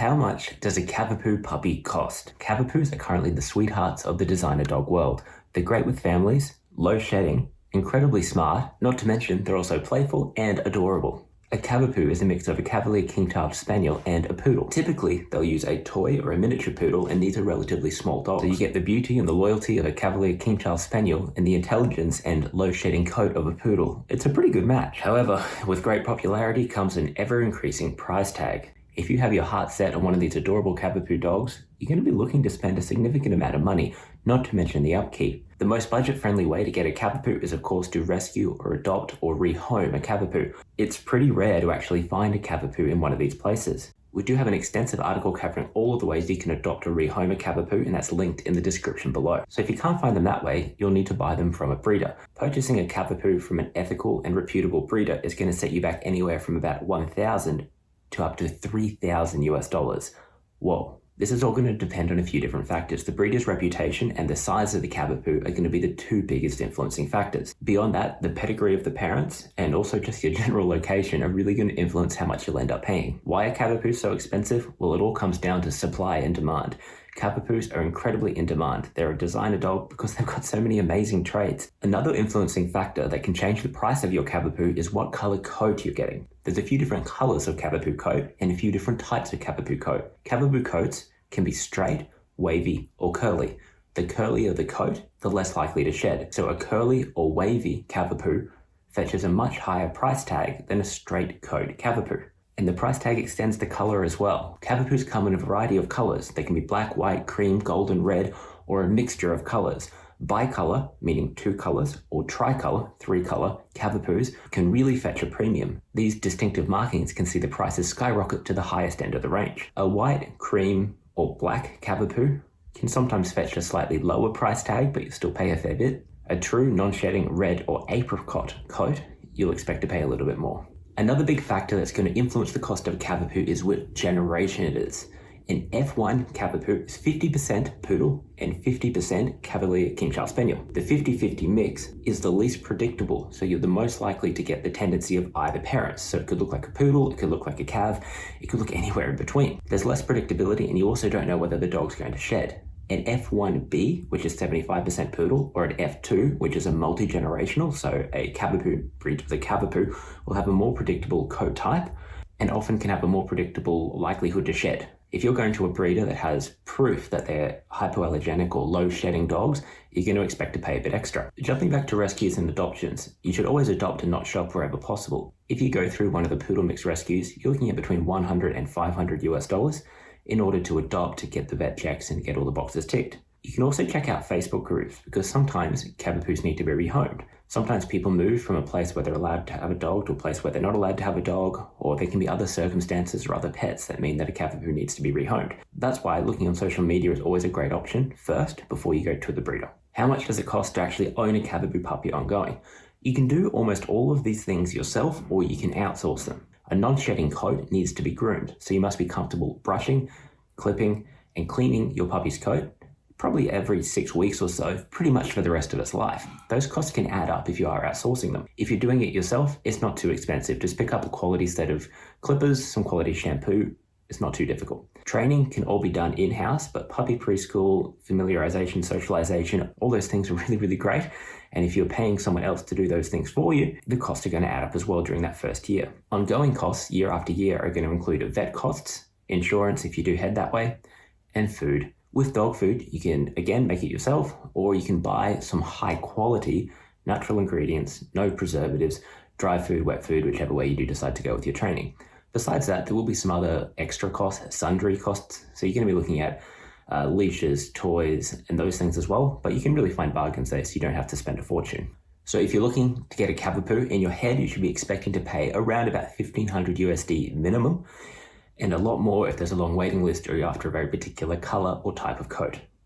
how much does a Cavapoo puppy cost? Cavapoos are currently the sweethearts of the designer dog world. They're great with families, low shedding, incredibly smart, not to mention they're also playful and adorable. A Cavapoo is a mix of a Cavalier King Charles Spaniel and a poodle. Typically, they'll use a toy or a miniature poodle, and these are relatively small dogs. So you get the beauty and the loyalty of a Cavalier King Charles Spaniel and the intelligence and low-shedding coat of a poodle. It's a pretty good match. However, with great popularity comes an ever-increasing price tag. If you have your heart set on one of these adorable Cavapoo dogs, you're going to be looking to spend a significant amount of money, not to mention the upkeep. The most budget-friendly way to get a Cavapoo is of course to rescue or adopt or rehome a Cavapoo. It's pretty rare to actually find a Cavapoo in one of these places. We do have an extensive article covering all of the ways you can adopt or rehome a Cavapoo, and that's linked in the description below. So if you can't find them that way, you'll need to buy them from a breeder. Purchasing a Cavapoo from an ethical and reputable breeder is going to set you back anywhere from about $1,000 to up to $3,000 US. Whoa. This is all going to depend on a few different factors. The breeder's reputation and the size of the Cavapoo are going to be the two biggest influencing factors. Beyond that, the pedigree of the parents and also just your general location are really going to influence how much you'll end up paying. Why are Cavapoos so expensive? Well, it all comes down to supply and demand. Cavapoos are incredibly in demand. They're a designer dog because they've got so many amazing traits. Another influencing factor that can change the price of your Cavapoo is what color coat you're getting. There's a few different colors of Cavapoo coat and a few different types of Cavapoo coat. Cavapoo coats can be straight, wavy, or curly. The curlier the coat, the less likely to shed. So a curly or wavy Cavapoo fetches a much higher price tag than a straight coat Cavapoo. And the price tag extends to color as well. Cavapoos come in a variety of colors. They can be black, white, cream, golden, red, or a mixture of colors. Bicolor, meaning two colors, or tricolor, three color, Cavapoos can really fetch a premium. These distinctive markings can see the prices skyrocket to the highest end of the range. A white, cream, or black Cavapoo can sometimes fetch a slightly lower price tag, but you still pay a fair bit. A true non-shedding red or apricot coat, you'll expect to pay a little bit more. Another big factor that's going to influence the cost of a Cavapoo is what generation it is. An F1 Cavapoo is 50% poodle and 50% Cavalier King Charles Spaniel. The 50-50 mix is the least predictable, so you're the most likely to get the tendency of either parents. So it could look like a poodle, it could look like a Cav, it could look anywhere in between. There's less predictability, and you also don't know whether the dog's going to shed. An F1B, which is 75% poodle, or an F2, which is a multi-generational, so a Cavapoo breed of the Cavapoo will have a more predictable coat type and often can have a more predictable likelihood to shed. If you're going to a breeder that has proof that they're hypoallergenic or low shedding dogs, you're going to expect to pay a bit extra. Jumping back to rescues and adoptions, you should always adopt and not shop wherever possible. If you go through one of the poodle mix rescues, you're looking at between $100 and $500 US in order to adopt, to get the vet checks and get all the boxes ticked. You can also check out Facebook groups because sometimes Cavapoos need to be rehomed. Sometimes people move from a place where they're allowed to have a dog to a place where they're not allowed to have a dog, or there can be other circumstances or other pets that mean that a Cavapoo needs to be rehomed. That's why looking on social media is always a great option first before you go to the breeder. How much does it cost to actually own a Cavapoo puppy ongoing? You can do almost all of these things yourself, or you can outsource them. A non-shedding coat needs to be groomed, so you must be comfortable brushing, clipping, and cleaning your puppy's coat probably every 6 weeks or so, pretty much for the rest of its life. Those costs can add up if you are outsourcing them. If you're doing it yourself, it's not too expensive. Just pick up a quality set of clippers, some quality shampoo. It's not too difficult. Training can all be done in-house, but puppy preschool, familiarization, socialization, all those things are really, really great. And if you're paying someone else to do those things for you, the costs are going to add up as well during that first year. Ongoing costs year after year are going to include vet costs, insurance if you do head that way, and food. With dog food, you can, again, make it yourself, or you can buy some high quality natural ingredients, no preservatives, dry food, wet food, whichever way you do decide to go with your training. Besides that, there will be some other extra costs, sundry costs. So you're going to be looking at leashes, toys, and those things as well. But you can really find bargains there, so you don't have to spend a fortune. So if you're looking to get a Cavapoo, in your head, you should be expecting to pay around about $1,500 minimum, and a lot more if there's a long waiting list or you're after a very particular color or type of coat.